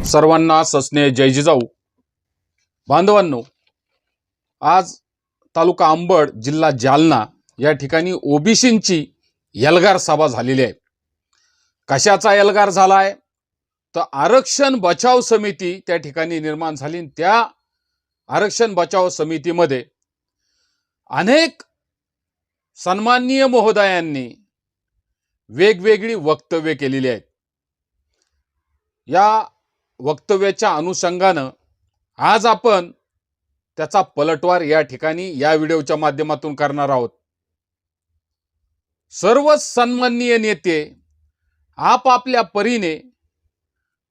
सर्वांना सस्ने जय जिजाऊ. बांधवांनो, आज तालुका अंबड जिल्हा जालना या ठिकाणी ओबीसींची एल्गार सभा झालेली आहे. कशाचा एल्गार झालाय तर आरक्षण बचाव समिती त्या ठिकाणी निर्माण झाली. त्या आरक्षण बचाव समितीमध्ये अनेक सन्माननीय महोदयांनी वेगवेगळी वक्तव्य केलेली आहेत. या वक्तव्याच्या अनुषंगानं आज आपण त्याचा पलटवार या ठिकाणी या व्हिडिओच्या माध्यमातून करणार आहोत. सर्व सन्माननीय नेते आपापल्या परीने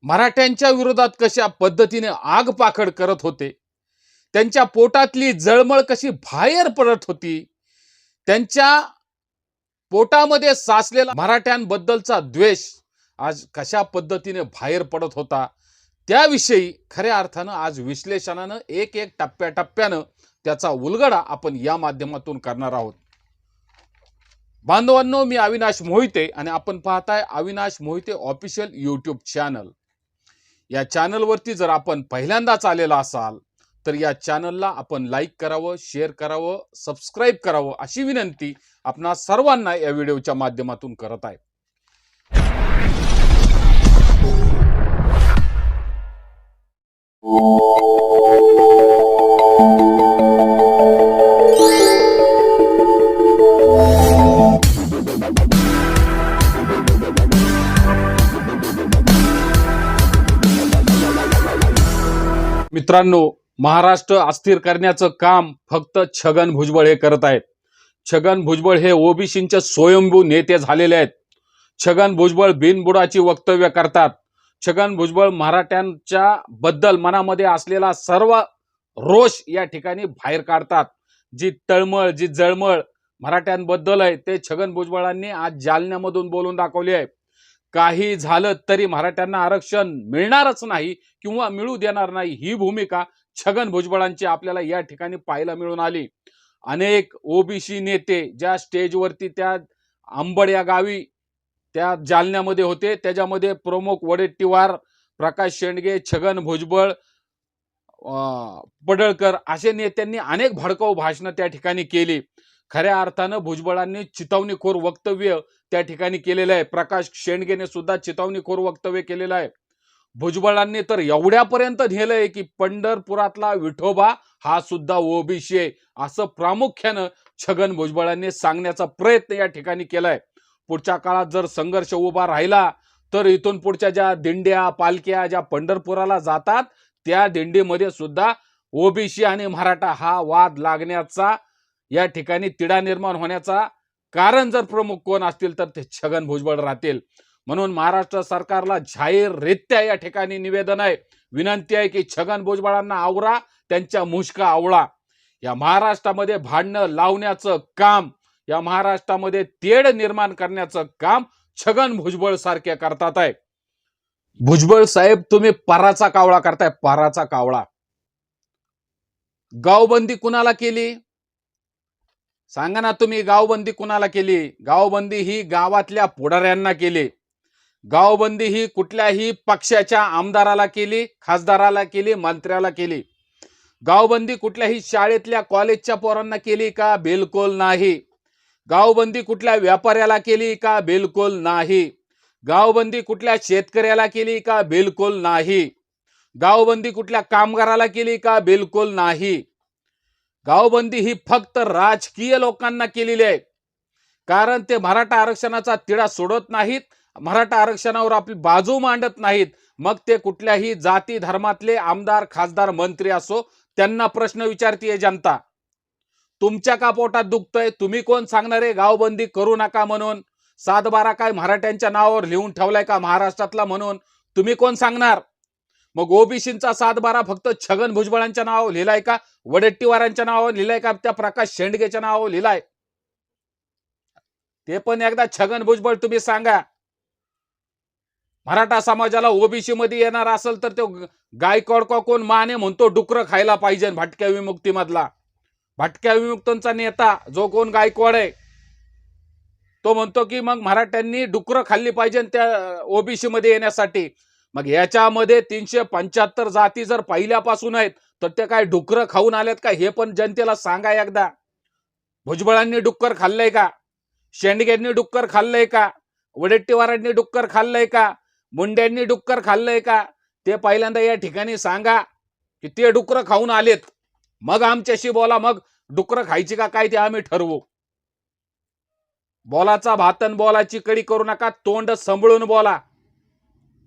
मराठ्यांच्या विरोधात कशा पद्धतीने आगपाखड करत होते, त्यांच्या पोटातली जळमळ कशी बाहेर पडत होती, त्यांच्या पोटामध्ये साचलेला मराठ्यांबद्दलचा द्वेष आज कशा पद्धतीने बाहेर पडत होता, त्याविषयी खऱ्या अर्थानं आज विश्लेषणानं एक एक टप्प्याटप्प्यानं त्याचा उलगडा आपण या माध्यमातून करणार आहोत. बांधवांनो, मी अविनाश मोहिते आणि आपण पाहताय Avinash Mohite official YouTube channel. या चॅनलवरती जर आपण पहिल्यांदाच आलेला असाल तर या चॅनलला आपण लाईक करावं, शेअर करावं, सबस्क्राईब करावं अशी विनंती आपणा सर्वांना या व्हिडिओच्या माध्यमातून करत आहे. मित्रांनो, महाराष्ट्र अस्थिर करण्याचं काम फक्त छगन भुजबळ हे करत आहेत. छगन भुजबळ हे ओबीसींचे स्वयंभू नेते झालेले आहेत. छगन भुजबळ बिनबुडाची वक्तव्य करतात. छगन भुजबळ मराठ्यांच्या बद्दल मनामध्ये असलेला सर्व रोष या ठिकाणी बाहेर काढतात. जी तळमळ, जी जळमळ मराठ्यांबद्दल आहे ते छगन भुजबळांनी आज जालन्यामधून बोलून दाखवली आहे. काही झालं तरी मराठ्यांना आरक्षण मिळणारच नाही किंवा मिळू देणार नाही, ही भूमिका छगन भुजबळांची आपल्याला या ठिकाणी पाहायला मिळून आली. अनेक ओबीसी नेते ज्या स्टेजवरती त्या अंबड या गावी त्या जालन्यामध्ये होते, त्याच्यामध्ये प्रमुख वडेट्टीवार, प्रकाश शेंडगे, छगन भुजबळ, पडळकर असे नेत्यांनी अनेक भडकाऊ भाषणं त्या ठिकाणी केली. खऱ्या अर्थानं भुजबळांनी चितावणीखोर वक्तव्य त्या ठिकाणी केलेलं आहे. प्रकाश शेंडगेने सुद्धा चितावणीखोर वक्तव्य केलेलं आहे. भुजबळांनी तर एवढ्यापर्यंत नेलंय की पंढरपुरातला विठोबा हा सुद्धा ओबीसी आहे असं प्रामुख्यानं छगन भुजबळांनी सांगण्याचा प्रयत्न या ठिकाणी केलाय. पुढच्या काळात जर संघर्ष उभा राहिला तर इथून पुढच्या ज्या दिंड्या पालख्या ज्या पंढरपुराला जातात त्या दिंडीमध्ये सुद्धा ओबीसी आणि मराठा हा वाद लागण्याचा या ठिकाणी तिढा निर्माण होण्याचा कारण जर प्रमुख कोण असतील तर ते छगन भुजबळ राहतील. म्हणून महाराष्ट्र सरकारला जाहीररित्या या ठिकाणी निवेदन आहे, विनंती आहे की छगन भुजबळांना आवरा, त्यांच्या मुष्का आवळा. या महाराष्ट्रामध्ये भांडणं लावण्याचं काम, या महाराष्ट्रामध्ये तेढ निर्माण करण्याचं काम छगन भुजबळ सारखे करतात आहे. भुजबळ साहेब, तुम्ही पराचा कावळा करताय, पराचा कावळा. गावबंदी कुणाला केली सांगा ना तुम्ही? गावबंदी कुणाला केली? गावबंदी ही गावातल्या पुढाऱ्यांना केली. गावबंदी ही कुठल्याही पक्षाच्या आमदाराला केली, खासदाराला केली, मंत्र्याला केली. गावबंदी कुठल्याही शाळेतल्या कॉलेजच्या पोरांना केली का? बिलकुल नाही. गावबंदी कुठल्या व्यापाऱ्याला केली का? बिलकुल नाही. गावबंदी कुठल्या शेतकऱ्याला केली का? बिलकुल नाही. गावबंदी कुठल्या कामगाराला केली का? बिलकुल नाही. गावबंदी ही फक्त राजकीय लोकांना केलेली आहे. कारण ते मराठा आरक्षणाचा तिढा सोडत नाहीत, मराठा आरक्षणावर आपली बाजू मांडत नाहीत. मग ते कुठल्याही जाती धर्मातले आमदार, खासदार, मंत्री असो, त्यांना प्रश्न विचारतीये जनता. तुमच्या का पोटात दुखतंय? तुम्ही कोण सांगणार आहे गावबंदी करू नका म्हणून? 7-12 काय मराठ्यांच्या नावावर लिहून ठेवलाय का महाराष्ट्रातला म्हणून? तुम्ही कोण सांगणार? मग ओबीसींचा 7-12 फक्त छगन भुजबळांच्या नावावर लिहिलाय का? वडेट्टीवारांच्या नावावर लिहिलाय का? त्या प्रकाश शेंडगेच्या नावावर लिहिलाय? ते पण एकदा छगन भुजबळ तुम्ही सांगा. मराठा समाजाला ओबीसी मध्ये येणार असेल तर तो गायकवाड कोण माने म्हणतो डुकर खायला पाहिजे. भटक्या विमुक्ती मधला भटक्या विमुक्तांचा नेता जो कोण गायकवाड आहे तो म्हणतो की मग मराठ्यांनी डुकर खाल्ली पाहिजे त्या ओबीसी मध्ये येण्यासाठी. मग याच्यामध्ये 375 जाती जर पहिल्यापासून आहेत तर ते काय डुक्कर खाऊन आलेत का हे पण जनतेला सांगा एकदा. भुजबळांनी डुक्कर खाल्लंय का? शेंडग्यांनी डुक्कर खाल्लंय का? वडेट्टीवारांनी डुक्कर खाल्लंय का? मुंड्यांनी डुक्कर खाल्लंय का? ते पहिल्यांदा या ठिकाणी सांगा की ते डुक्कर खाऊन आलेत, मग आमच्याशी बोला. मग डुक्कर खायची का काय ते आम्ही ठरवू. बोलाचा भातन बोलाची कडी करू नका. तोंड सांभाळून बोला.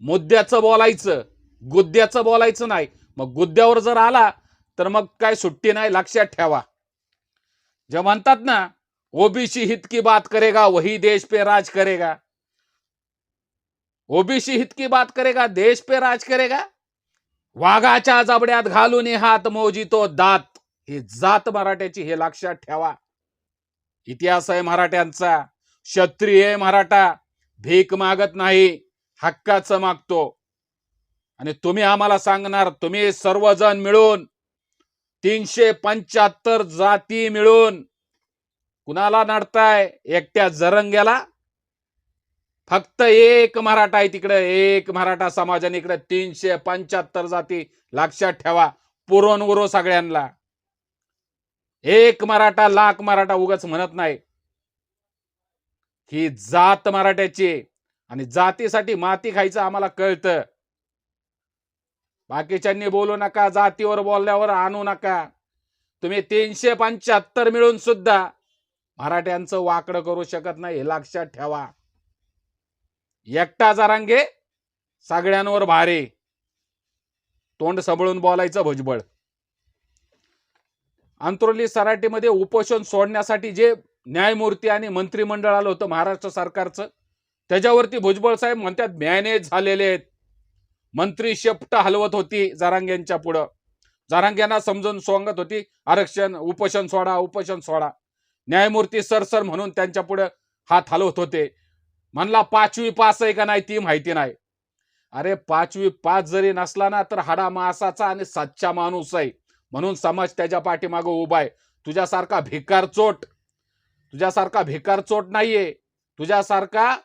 मुद्द्याचं बोलायचं, गुद्द्याचं बोलायचं नाही. मग गुद्द्यावर जर आला तर मग काय सुट्टी नाही, लक्षात ठेवा. जे म्हणतात ना, ओबीसी हित की बात करेगा वही देश पे राज करेगा. ओबीसी हित की बात करेगा देश पे राज करेगा. वाघाच्या जबड्यात घालून हात मोजितो दात. ही जात मराठ्याची, हे लक्षात ठेवा. इतिहास आहे मराठ्यांचा. क्षत्रिय मराठा भीक मागत नाही, हक्काचं मागतो. आणि तुम्ही आम्हाला सांगणार, तुम्ही सर्वजण मिळून 375 जाती मिळून कुणाला नडताय? एकट्या जरंग्याला. फक्त एक मराठा आहे तिकडे, एक मराठा समाजाने इकडे 375 जाती. लक्षात ठेवा. पुरवून उरो सगळ्यांना. एक मराठा लाख मराठा उगाच म्हणत नाही. ही जात मराठ्याची, आणि जातीसाठी माती खायचं आम्हाला कळतं. बाकीच्यांनी बोलू नका, जातीवर बोलल्यावर आणू नका. तुम्ही 375 मिळून सुद्धा मराठ्यांचं वाकडं करू शकत नाही, हे लक्षात ठेवा. एकटा जरांगे सगळ्यांवर भारी. तोंड सांभाळून बोलायचं भुजबळ. अंतरोली सराटीमध्ये उपोषण सोडण्यासाठी जे न्यायमूर्ती आणि मंत्रिमंडळ आलं होतं महाराष्ट्र सरकारचं, त्याच्यावरती भुजबळ साहेब म्हणतात मॅनेज झालेले आहेत. मंत्री शेपट हलवत होती जरांग्यांच्या पुढं. जरांग्यांना समजून सांगत होती आरक्षण, उपोषण सोडा, उपोषण सोडा. न्यायमूर्ती सर म्हणून त्यांच्या पुढे हात हलवत होते. म्हणला 5वी पास आहे का नाही ती माहिती नाही. अरे 5वी पास जरी नसला ना तर हाडा मासाचा आणि सच्चा माणूस आहे म्हणून समाज त्याच्या पाठीमागे उभा आहे. तुझ्यासारखा भिकारचोट नाहीये. तुझ्यासारखा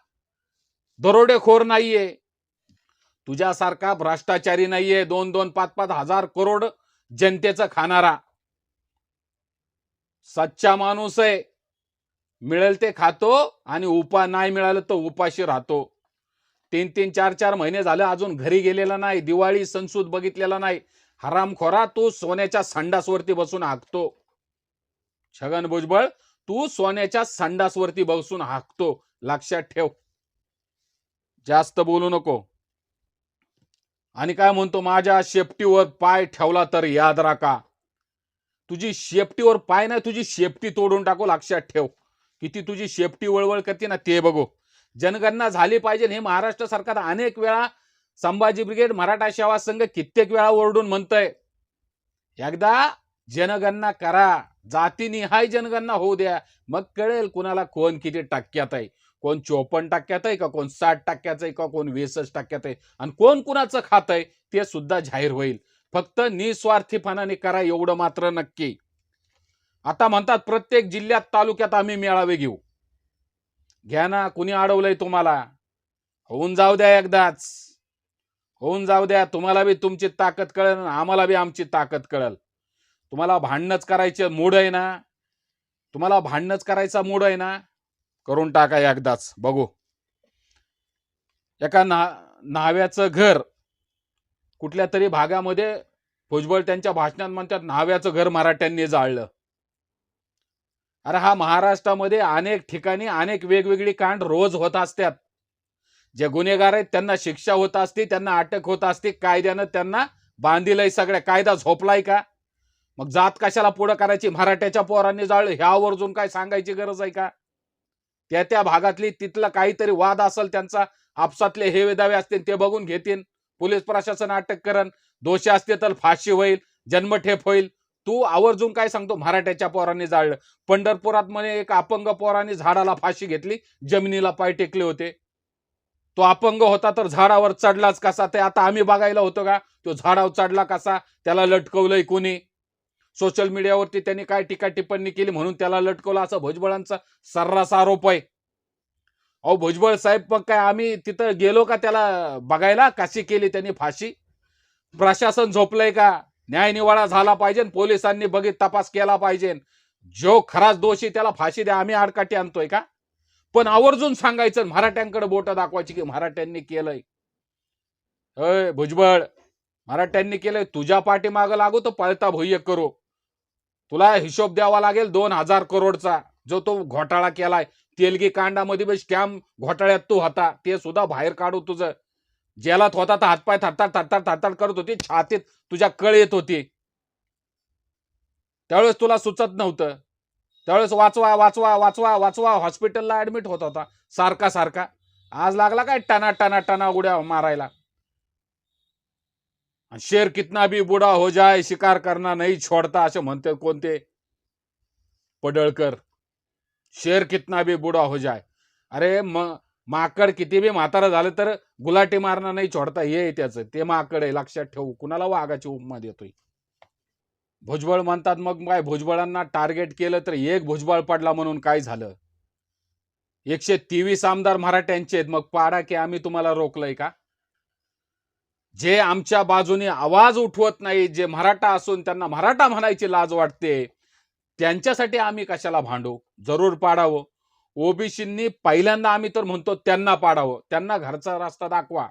दरोडेखोर नाहीये. तुझ्यासारखा भ्रष्टाचारी नाहीये. 2-2, 5-5 हजार करोड जनतेचं खाणारा सच्चा माणूस आहे. मिळेल ते खातो आणि नाही मिळालं तर उपाशी राहतो. 3-3, 4-4 महिने झाले अजून घरी गेलेला नाही. दिवाळी सणसूद बघितलेला नाही. हरामखोरा, तू सोन्याच्या संडासवरती बसून हाकतो. छगन भुजबळ, तू सोन्याच्या संडासवरती बसून हाकतो. लक्षात ठेव. जास्त बोलू नको. आणि काय म्हणतो, माझ्या शेपटीवर पाय ठेवला तर याद राखा. तुझी शेपटीवर पाय नाही, तुझी शेपटी तोडून टाकू. लक्षात ठेव. किती तुझी शेपटी वळवळ करते ना ते बघू. जनगणना झाली पाहिजे हे महाराष्ट्र सरकार अनेक वेळा, संभाजी ब्रिगेड, मराठा सेवा संघ कित्येक वेळा ओरडून म्हणतंय. एकदा जनगणना करा, जातीनिहाय जनगणना होऊ द्या. मग कळेल कुणाला कोण किती टक्क्यात आहे. कोण 54% आहे का, कोण 60% आहे का, कोण 20% आहे, आणि कोण कुणाचं खात आहे ते सुद्धा जाहीर होईल. फक्त निस्वार्थीपणाने करा, एवढं मात्र नक्की. आता म्हणतात प्रत्येक जिल्ह्यात तालुक्यात आम्ही मेळावे घेऊ. घ्या ना, कुणी अडवलंय तुम्हाला? होऊन जाऊ द्या, एकदाच होऊन जाऊ द्या. तुम्हाला बी तुमची ताकद कळेल, आम्हाला बी आमची ताकद कळेल. तुम्हाला भांडणच करायचे मूड आहे ना, तुम्हाला भांडणच करायचा मूड आहे ना, करून टाका एकदाच. बघू. एका न्हाव्याचं घर कुठल्या तरी भागामध्ये भुजबळ त्यांच्या भाषणात म्हणतात न्हाव्याचं घर मराठ्यांनी जाळलं. अरे हा महाराष्ट्रामध्ये अनेक ठिकाणी अनेक वेगवेगळी कांड रोज होत असतात. जे गुन्हेगार आहेत त्यांना शिक्षा होत असते, त्यांना अटक होत असते. कायद्यानं त्यांना बांधिलंय. सगळ्या कायदा झोपलाय का? मग जात कशाला पुढे करायची? मराठ्याच्या पोरांनी जाळलं ह्यावरून काय सांगायची गरज आहे का? त्या भागातली तिथला काहीतरी वाद असेल, त्यांचा आपसातले हेवे दावे असतील, ते बघून घेतील. पोलीस प्रशासन अटक करण. दोषी असते तर फाशी होईल, जन्मठेप होईल. तू आवर्जून काय सांगतो मराठ्याच्या पोरांनी जाळलं? पंढरपुरात मध्ये एक अपंग पोरांनी झाडाला फाशी घेतली, जमिनीला पाय टेकले होते. तो अपंग होता तर झाडावर चढलाच कसा? ते आता आम्ही बघायला होतो का तो झाडावर चढला कसा? त्याला लटकवलंय कोणी? सोशल मीडियावरती त्यांनी काय टीका टिप्पणी केली म्हणून त्याला लटकवलं, असं भुजबळांचा सर्रास आरोप आहे. अहो भुजबळ साहेब, मग काय आम्ही तिथं गेलो का त्याला बघायला कशी केली त्यांनी फाशी? प्रशासन झोपलंय का? न्याय निवाडा झाला पाहिजे, पोलिसांनी बघित तपास केला पाहिजे, जो खराच दोषी त्याला फाशी द्या. आम्ही आडकाठी आणतोय का? पण आवर्जून सांगायचं, मराठ्यांकडे बोट दाखवायची की मराठ्यांनी केलंय. अय भुजबळ, मराठ्यांनी केलंय, तुझ्या पाठीमागं लागू तर पळता भुय्य करू. तुला हिशोब द्यावा लागेल 2,000 करोडचा, जो तो घोटाळा केलाय. तेलगी कांडामध्ये बी स्कॅम घोटाळ्यात तू होता, ते सुद्धा बाहेर काढू. तुझं जेलात होता तर हातपाय थरथर थरथर थरथर करत होती, छातीत तुझ्या कळ येत होती. त्यावेळेस तुला सुचत नव्हतं. त्यावेळेस वाचवा वाचवा वाचवा वाचवा हॉस्पिटलला ऍडमिट होत होता सारखा सारखा. आज लागला काय टना टना टना उड्या मारायला. शेर कितना भी बुडा हो जाए शिकार करना नहीं छोड़ता, असे म्हणते कोणते पडळकर. शेर कितना भी बुडा हो जाए. अरे माकड किती बी म्हातारा झालं तर गुलाटी मारणं नाही छोडता, हे त्याचं ते माकड आहे, लक्षात ठेवू. कुणाला वाघाची उपमा देतोय? भुजबळ म्हणतात, मग काय भुजबळांना टार्गेट केलं तर एक भुजबळ पडला म्हणून काय झालं? 123 आमदार मराठ्यांचे आहेत, मग पाडा की आम्ही तुम्हाला रोखलंय का? जे आमच्या बाजूने आवाज उठवत नाही, जे मराठा असून त्यांना मराठा म्हणायची लाज वाटते, त्यांच्यासाठी आम्ही कशाला भांडू? जरूर पाडावं. ओबीसींनी पहिल्यांदा आम्ही तर म्हणतो त्यांना पाडावं, त्यांना घरचा रस्ता दाखवा.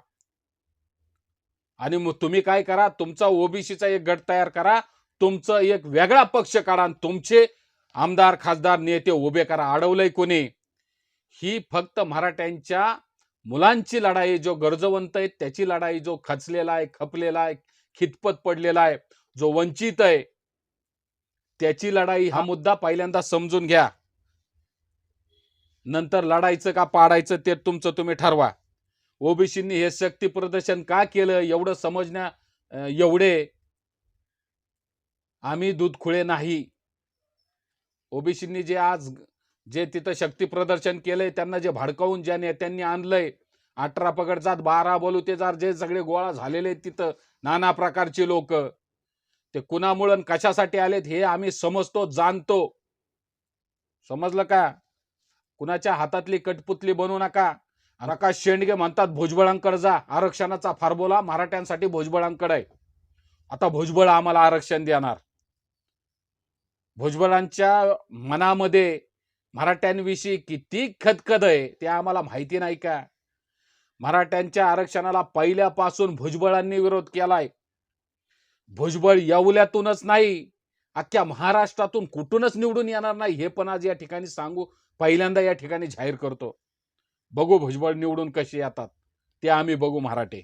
आणि मग तुम्ही काय करा, तुमचा ओबीसीचा एक गट तयार करा, तुमचं एक वेगळा पक्ष काढा, तुमचे आमदार खासदार नेते उभे करा. अडवलंय कोणी? ही फक्त मराठ्यांच्या मुलांची लढाई, जो गरजवंत आहे त्याची लढाई, जो खचलेला आहे, खपलेला आहे, खितपत पडलेला आहे, जो वंचित आहे त्याची लढाई. हा मुद्दा पहिल्यांदा समजून घ्या, नंतर लढायचं का पाडायचं ते तुमचं तुम्ही ठरवा. ओबीसींनी हे शक्ती प्रदर्शन का केलं एवढं समजण्या एवढे आम्ही दूधखुळे नाही. ओबीसींनी जे तिथं शक्ती प्रदर्शन केलंय, त्यांना जे भडकावून ज्या नेत्यांनी आणलंय, 18 पगड जात 12 बलुतेदार जे सगळे गोळा झालेले तिथं नाना प्रकारचे लोक, ते कुणामुळे कशासाठी आलेत हे आम्ही समजतो, जाणतो. समजलं का? कुणाच्या हातातली कटपुतली बनू नका. प्रकाश शेंडगे म्हणतात भुजबळांकडे जा, आरक्षणाचा फार्मुला मराठ्यांसाठी भुजबळांकडे आहे. आता भुजबळ आम्हाला आरक्षण देणार. भुजबळांच्या मनामध्ये मराठ्यांविषयी किती खदखद आहे ते आम्हाला माहिती नाही का? मराठ्यांच्या आरक्षणाला पहिल्यापासून भुजबळांनी विरोध केलाय. भुजबळ येवल्यातूनच नाही, अख्ख्या महाराष्ट्रातून कुठूनच निवडून येणार नाही, हे पण आज या ठिकाणी सांगू, पहिल्यांदा या ठिकाणी जाहीर करतो. बघू भुजबळ निवडून कसे येतात ते आम्ही बघू मराठे.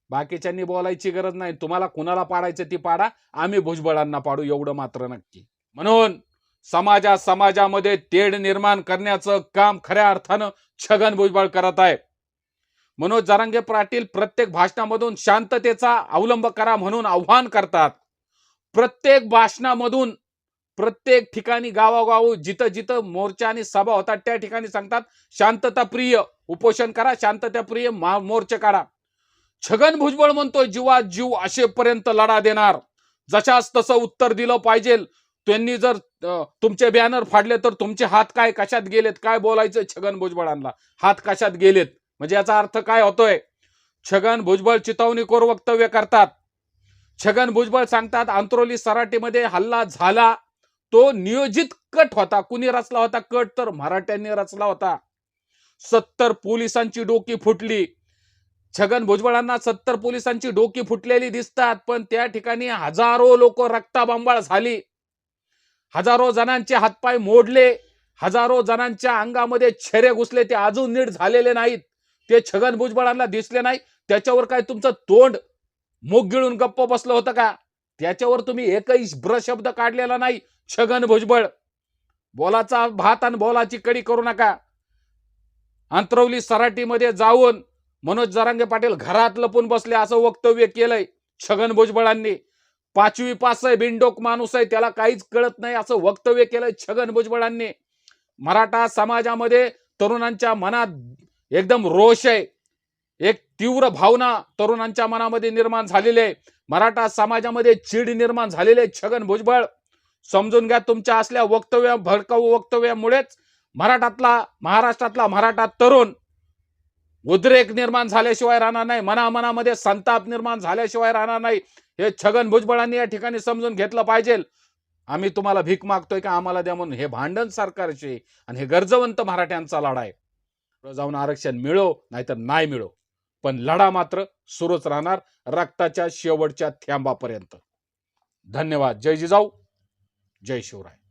बाकीच्यांनी बोलायची गरज नाही. तुम्हाला कुणाला पाडायचं ती पाडा, आम्ही भुजबळांना पाडू, एवढं मात्र नक्की. म्हणून समाजामध्ये तेढ निर्माण करण्याचं काम खऱ्या अर्थानं छगन भुजबळ करत आहे. मनोज जरांगे पाटील प्रत्येक भाषणामधून शांततेचा अवलंब करा म्हणून आव्हान करतात. प्रत्येक भाषणामधून प्रत्येक ठिकाणी गावागाव जिथं जिथं मोर्चा आणि सभा होतात त्या ठिकाणी सांगतात शांतताप्रिय उपोषण करा, शांतताप्रिय मोर्चे काढा. छगन भुजबळ म्हणतोय जीवात जीव असेपर्यंत लढा देणार. जशाच तसं उत्तर दिलं पाहिजे. त्यांनी जर तुमचे बॅनर फाडले तर तुमचे हात काय कशात गेलेत, काय बोलायचं छगन भुजबळांना? हात कशात गेलेत म्हणजे याचा अर्थ काय होतोय? छगन भुजबळ चितवणीखोर वक्तव्य करतात. छगन भुजबळ सांगतात अंतरोली सराटीमध्ये हल्ला झाला, तो नियोजित कट होता. कुणी रचला होता कट? तर मराठ्यांनी रचला होता. 70 पोलिसांची डोकी फुटली. छगन भुजबळांना 70 पोलिसांची डोकी फुटलेली दिसतात, पण त्या ठिकाणी हजारो लोक रक्ताबंबाळ झाली. हजारो जणांचे हातपाय मोडले, हजारो जणांच्या अंगामध्ये छेरे घुसले, ते अजून नीट झालेले नाहीत. ते छगन भुजबळांना दिसले नाही. त्याच्यावर काय तुमचं तोंड मुख गिळून गप्प बसलं होतं का? त्याच्यावर तुम्ही एकही शब्द काढलेला नाही. छगन भुजबळ, बोलाचा भात आणि बोलाची कडी करू नका. अंतरवली सराटीमध्ये जाऊन मनोज जरांगे पाटील घरात लपून बसले असं वक्तव्य केलंय छगन भुजबळांनी. 5वी पास आहे, बिनडोक माणूस आहे, त्याला काहीच कळत नाही असं वक्तव्य केलंय छगन भुजबळांनी. मराठा समाजामध्ये तरुणांच्या मनात एकदम रोष आहे, एक तीव्र भावना तरुणांच्या मनामध्ये निर्माण झालेली आहे. मराठा समाजामध्ये चीड निर्माण झालेली आहे. छगन भुजबळ समजून घ्या, तुमच्या असल्या भडकाऊ वक्तव्यामुळेच महाराष्ट्रातला मराठा तरुण उद्रेक निर्माण झाल्याशिवाय राहणार नाही, मनामध्ये संताप निर्माण झाल्याशिवाय राहणार नाही. हे छगन भुजबळांनी या ठिकाणी समजून घेतलं पाहिजे. आम्ही तुम्हाला भीक मागतोय का आम्हाला द्या म्हणून, हे भांडण सरकारचे आणि हे गरजवंत मराठ्यांचा लढा आहे. जाऊन आरक्षण मिळो नाहीतर नाही मिळो, पण लढा मात्र सुरूच राहणार रक्ताच्या शेवटच्या थेंबापर्यंत. धन्यवाद. जय जिजाऊ, जय शिवराय.